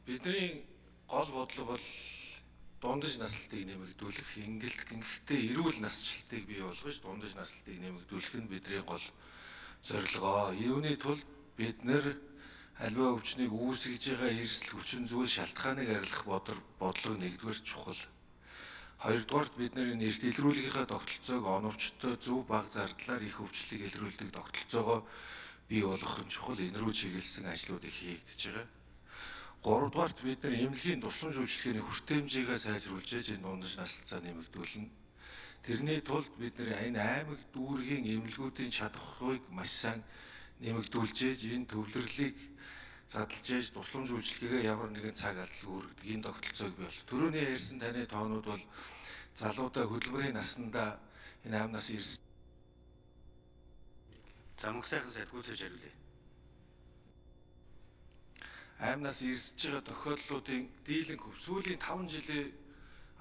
Бидний гол бодлого бол дундаж наслтыг нэмэгдүүлэх, гинхтээ эрүүл насжилтыг бий болгож дундаж наслтыг нэмэгдүүлэх нь бидний гол зорилгоо. Үүний тулд бид нэр аливаа өвчнийг үүсгэж байгаа эрсдэл хүчин зүйл шалтгааныг арилгах бодлого нэгдүгээр чухал. Хоёрдугаарт бид нэр эрт илрүүлгийнхаа тогтолцоог оновчтой зөв бага зардлаар их өвчлөлийг илрүүлдэг тогтолцоогоо бий болгох нь чухал. Энэ рүү чиглэсэн ажлууд их хийгдэж байгаа. Гуравдугаарт бид нар эмнэлгийн тусламж үйлчилгээний хүртээмжийгээ сайжруулж энэ дундаж наслцаа нэмэгдүүлнэ. Тэрний тулд бид нар энэ аймаг дүүргийн эмнэлгүүдийн чадварыг маш сайн нэмэгдүүлж энэ төвлөрлийг задлж тусламж үйлчилгээгээ ямар нэгэн цаг алдалгүй өргөдөг энэ тогтолцоог бий бол. Түрүүний ярьсан таны тоонууд бол залуудаа хөдөлмөрийн насандаа энэ 8 нас ирсэн. За мөнх сайхан сэтгүүлсэж хариулъя. 8 нас ирсэж байгаа тохиолдлуудын дийлэнх хөв сүүлийн 5 жилийн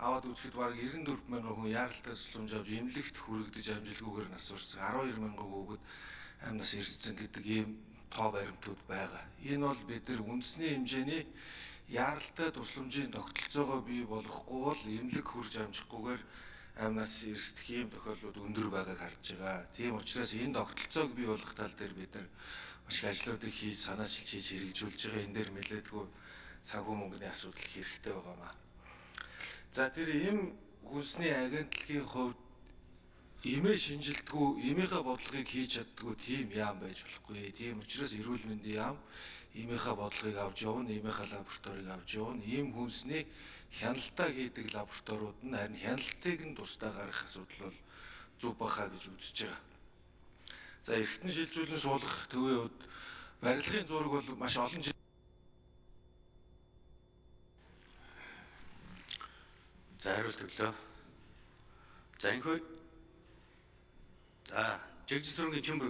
аваад үзэхэд бараг 94 мянган хүн яаралтай тусламж авч эмнэлэгт хүрэгдэж амжилтгүйгээр нас барсан. 12 мянган хүүхэд 8 нас ирсэн гэдэг ийм тоо баримтууд байгаа. Энэ бол бид нар үндэсний хэмжээний яаралтай тусламжийн тогтолцоогоо бий болгохгүй бол эмнэлэг хүрж амжихгүйгээр 8 нас ирсдэх ийм тохиолдлууд өндөр байгааг харж байгаа. Тийм учраас энэ тогтолцоог бий болгох тал дээр бид нар маш их ажлуудыг хийж санаачилж хийж хэрэгжүүлж байгаа. Энэ дээр нэлээдгүй санхүү мөнгөний асуудал хэрэгтэй байгаамаа. За тэр эм хүнсний агентлагийн хувьд эмээ шинжилдэггүй, эмийнхаа бодлогыг хийж чаддаггүй тийм яам байж болохгүй. Тийм учраас эрүүл мэндийн яам эмийнхаа бодлогыг авч явна, эмийнхаа лабораторийг авч явна. Эм хүнсний хяналтаа хийдэг лабораториуд нь харин хяналтыг нь тусдаа гаргах асуудал бол зүг бахаа гэж үзэж байгаа. За эргэтэн шилжүүлэн суулгах төвийн хувьд барилгын зураг бол маш олон жил. За хариулт өглөө. За энэхүү жигжил сүрэнгийн Чөмбөр